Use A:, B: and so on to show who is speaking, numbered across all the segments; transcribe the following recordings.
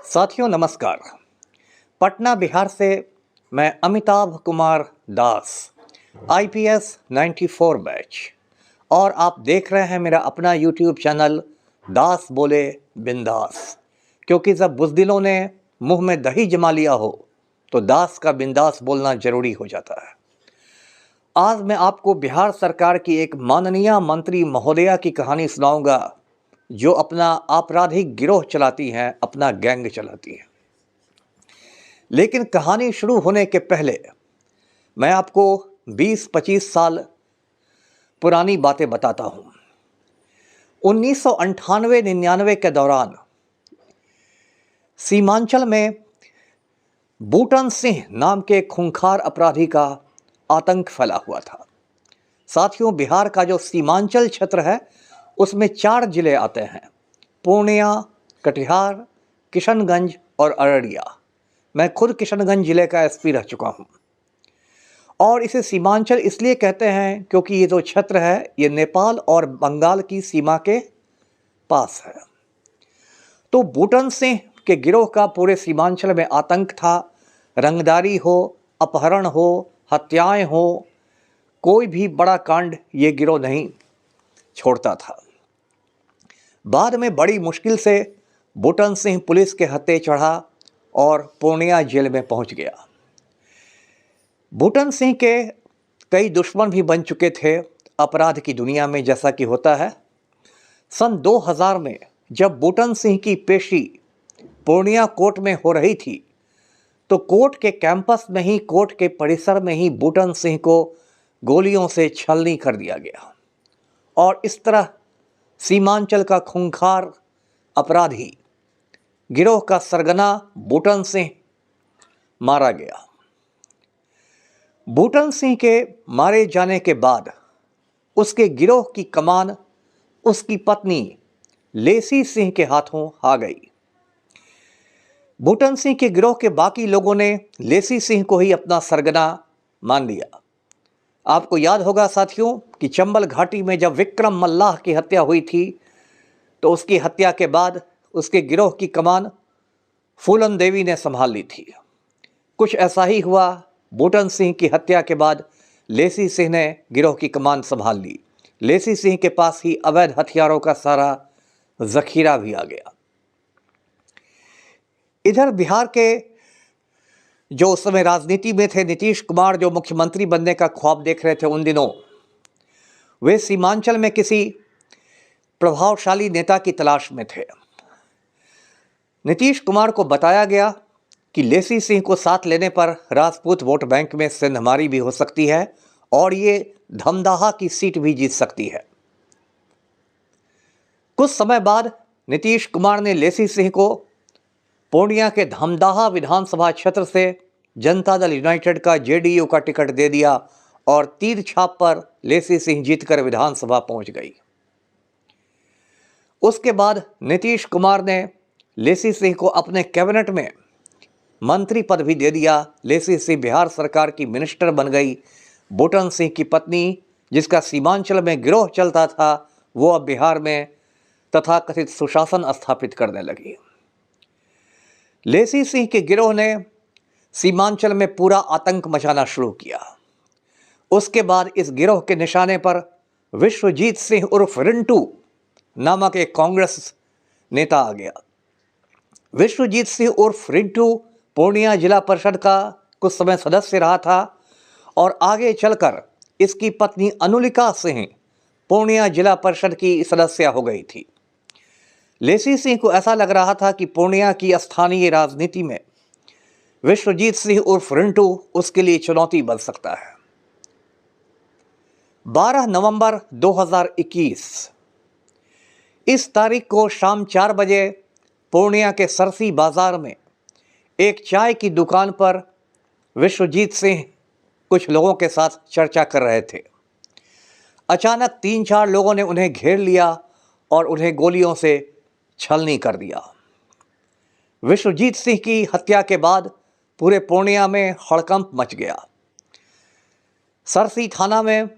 A: साथियों नमस्कार। पटना बिहार से मैं अमिताभ कुमार दास, आईपीएस 94 बैच, और आप देख रहे हैं मेरा अपना यूट्यूब चैनल दास बोले बिंदास। क्योंकि जब बुज़दिलों ने मुंह में दही जमा लिया हो तो दास का बिंदास बोलना जरूरी हो जाता है। आज मैं आपको बिहार सरकार की एक माननीय मंत्री महोदया की कहानी सुनाऊंगा जो अपना आपराधिक गिरोह चलाती हैं, अपना गैंग चलाती हैं। लेकिन कहानी शुरू होने के पहले मैं आपको 20-25 साल पुरानी बातें बताता हूं। 1998-99 के दौरान सीमांचल में बूटन सिंह नाम के खूंखार अपराधी का आतंक फैला हुआ था। साथियों, बिहार का जो सीमांचल क्षेत्र है उसमें 4 जिले आते हैं: पूर्णिया, कटिहार, किशनगंज और अररिया। मैं खुद किशनगंज जिले का एसपी रह चुका हूं। और इसे सीमांचल इसलिए कहते हैं क्योंकि ये जो क्षेत्र है ये नेपाल और बंगाल की सीमा के पास है। तो बूटन सिंह के गिरोह का पूरे सीमांचल में आतंक था। रंगदारी हो, अपहरण हो, हत्याएं हो, कोई भी बड़ा कांड ये गिरोह नहीं छोड़ता था। बाद में बड़ी मुश्किल से बूटन सिंह पुलिस के हत्थे चढ़ा और पूर्णिया जेल में पहुंच गया। बूटन सिंह के कई दुश्मन भी बन चुके थे अपराध की दुनिया में, जैसा कि होता है। सन 2000 में जब बूटन सिंह की पेशी पूर्णिया कोर्ट में हो रही थी तो कोर्ट के कैंपस में ही, कोर्ट के परिसर में ही बूटन सिंह को गोलियों से छलनी कर दिया गया। और इस तरह सीमांचल का खूंखार अपराधी गिरोह का सरगना बूटन सिंह मारा गया। बूटन सिंह के मारे जाने के बाद उसके गिरोह की कमान उसकी पत्नी लेसी सिंह के हाथों आ गई। बूटन सिंह के गिरोह के बाकी लोगों ने लेसी सिंह को ही अपना सरगना मान लिया। आपको याद होगा साथियों कि चंबल घाटी में जब विक्रम मल्लाह की हत्या हुई थी तो उसकी हत्या के बाद उसके गिरोह की कमान फूलन देवी ने संभाल ली थी। कुछ ऐसा ही हुआ बूटन सिंह की हत्या के बाद लेसी सिंह ने गिरोह की कमान संभाल ली। लेसी सिंह के पास ही अवैध हथियारों का सारा जखीरा भी आ गया। इधर बिहार के जो उस समय राजनीति में थे, नीतीश कुमार जो मुख्यमंत्री बनने का ख्वाब देख रहे थे उन दिनों, वे सीमांचल में किसी प्रभावशाली नेता की तलाश में थे। नीतीश कुमार को बताया गया कि लेसी सिंह को साथ लेने पर राजपूत वोट बैंक में सेंधमारी भी हो सकती है और ये धमदाहा की सीट भी जीत सकती है। कुछ समय बाद नीतीश कुमार ने लेसी सिंह को पूर्णिया के धमदाहा विधानसभा क्षेत्र से जनता दल यूनाइटेड का जेडीयू का टिकट दे दिया और तीर छाप पर लेसी सिंह जीतकर विधानसभा पहुंच गई। उसके बाद नीतीश कुमार ने लेसी सिंह को अपने कैबिनेट में मंत्री पद भी दे दिया। लेसी सिंह बिहार सरकार की मिनिस्टर बन गई। बूटन सिंह की पत्नी, जिसका सीमांचल में गिरोह चलता था, वो अब बिहार में तथाकथित सुशासन स्थापित करने लगी। लेसी सिंह के गिरोह ने सीमांचल में पूरा आतंक मचाना शुरू किया। उसके बाद इस गिरोह के निशाने पर विश्वजीत सिंह उर्फ रिंटू नामक एक कांग्रेस नेता आ गया। विश्वजीत सिंह उर्फ रिंटू पूर्णिया जिला परिषद का कुछ समय सदस्य रहा था और आगे चलकर इसकी पत्नी अनुलिका सिंह पूर्णिया जिला परिषद की सदस्य हो गई थी। लेसी सिंह को ऐसा लग रहा था कि पूर्णिया की स्थानीय राजनीति में विश्वजीत सिंह उर्फ रिंटू उसके लिए चुनौती बन सकता है। 12 नवंबर 2021 इस तारीख को शाम 4 बजे पूर्णिया के सरसी बाजार में एक चाय की दुकान पर विश्वजीत सिंह कुछ लोगों के साथ चर्चा कर रहे थे। अचानक 3-4 लोगों ने उन्हें घेर लिया और उन्हें गोलियों से छलनी कर दिया। विश्वजीत सिंह की हत्या के बाद पूरे पूर्णिया में हड़कंप मच गया। सरसी थाना में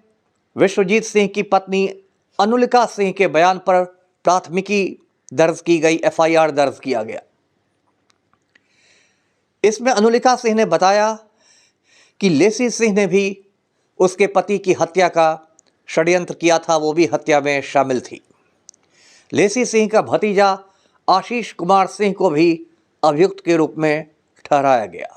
A: विश्वजीत सिंह की पत्नी अनुलिका सिंह के बयान पर प्राथमिकी दर्ज की गई, एफआईआर दर्ज किया गया। इसमें अनुलिका सिंह ने बताया कि लेसी सिंह ने भी उसके पति की हत्या का षड्यंत्र किया था, वो भी हत्या में शामिल थी। लेसी सिंह का भतीजा आशीष कुमार सिंह को भी अभियुक्त के रूप में ठहराया गया।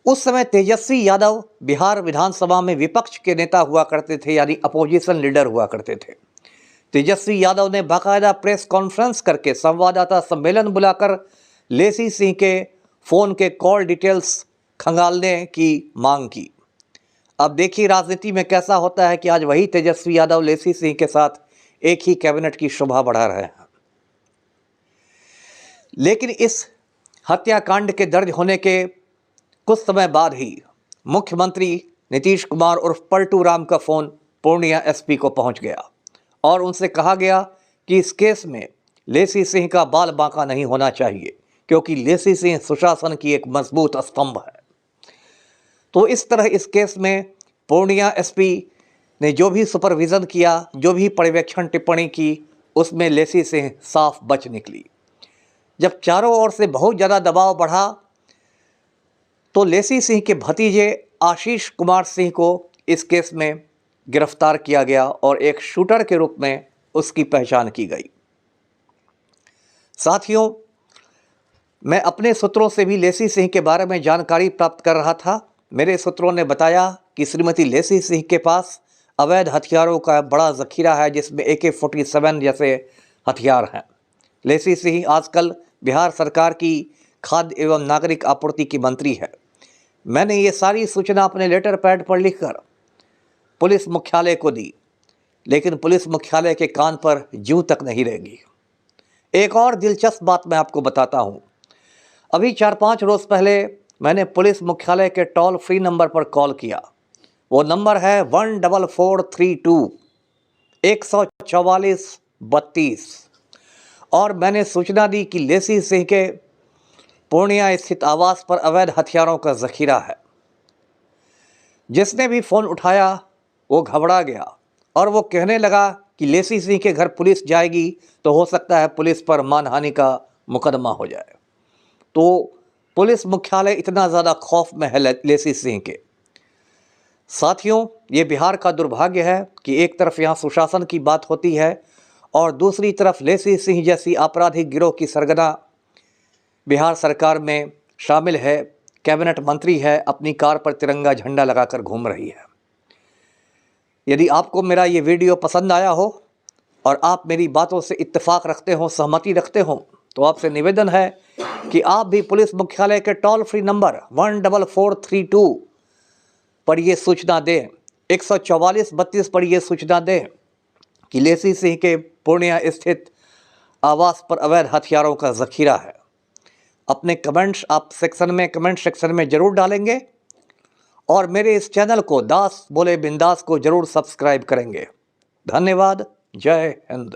A: उस समय तेजस्वी यादव बिहार विधानसभा में विपक्ष के नेता हुआ करते थे, यानी अपोजिशन लीडर हुआ करते थे। तेजस्वी यादव ने बाकायदा प्रेस कॉन्फ्रेंस करके संवाददाता सम्मेलन बुलाकर लेसी सिंह के फ़ोन के कॉल डिटेल्स खंगालने की मांग की। अब देखिए राजनीति में कैसा होता है कि आज वही तेजस्वी यादव लेसी सिंह के साथ एक ही कैबिनेट की शोभा बढ़ा रहे हैं। लेकिन इस हत्याकांड के दर्ज होने के कुछ समय बाद ही मुख्यमंत्री नीतीश कुमार उर्फ पलटू राम का फ़ोन पूर्णिया एसपी को पहुंच गया और उनसे कहा गया कि इस केस में लेसी सिंह का बाल बांका नहीं होना चाहिए, क्योंकि लेसी सिंह सुशासन की एक मजबूत स्तंभ है। तो इस तरह इस केस में पूर्णिया एसपी ने जो भी सुपरविज़न किया, जो भी पर्यवेक्षण टिप्पणी की, उसमें लेसी सिंह साफ बच निकली। जब चारों ओर से बहुत ज़्यादा दबाव बढ़ा तो लेसी सिंह के भतीजे आशीष कुमार सिंह को इस केस में गिरफ्तार किया गया और एक शूटर के रूप में उसकी पहचान की गई। साथियों, मैं अपने सूत्रों से भी लेसी सिंह के बारे में जानकारी प्राप्त कर रहा था। मेरे सूत्रों ने बताया कि श्रीमती लेसी सिंह के पास अवैध हथियारों का बड़ा ज़खीरा है, जिसमें AK-47 जैसे हथियार हैं। लेसी सिंह आजकल बिहार सरकार की खाद्य एवं नागरिक आपूर्ति की मंत्री है। मैंने ये सारी सूचना अपने लेटर पैड पर लिखकर पुलिस मुख्यालय को दी, लेकिन पुलिस मुख्यालय के कान पर जूं तक नहीं रहेगी। एक और दिलचस्प बात मैं आपको बताता हूँ। अभी 4-5 रोज़ पहले मैंने पुलिस मुख्यालय के टोल फ्री नंबर पर कॉल किया। वो नंबर है 14432 144 32 और मैंने सूचना दी कि लेसी सिंह के पूर्णिया स्थित आवास पर अवैध हथियारों का ज़खीरा है। जिसने भी फ़ोन उठाया वो घबरा गया और वो कहने लगा कि लेसी सिंह के घर पुलिस जाएगी तो हो सकता है पुलिस पर मानहानि का मुकदमा हो जाए। तो पुलिस मुख्यालय इतना ज़्यादा खौफ में है लेसी सिंह के। साथियों, ये बिहार का दुर्भाग्य है कि एक तरफ यहाँ सुशासन की बात होती है और दूसरी तरफ लेसी सिंह जैसी आपराधिक गिरोह की सरगना बिहार सरकार में शामिल है, कैबिनेट मंत्री है, अपनी कार पर तिरंगा झंडा लगाकर घूम रही है। यदि आपको मेरा ये वीडियो पसंद आया हो और आप मेरी बातों से इत्तेफाक रखते हो, सहमति रखते हो, तो आपसे निवेदन है कि आप भी पुलिस मुख्यालय के टोल फ्री नंबर 14432 पर ये सूचना दें, 144-32 पर ये सूचना दें कि लेसी सिंह के पूर्णिया स्थित आवास पर अवैध हथियारों का ज़खीरा है। अपने कमेंट्स आप कमेंट सेक्शन में ज़रूर डालेंगे और मेरे इस चैनल को दास बोले बिंदास को ज़रूर सब्सक्राइब करेंगे। धन्यवाद। जय हिंद।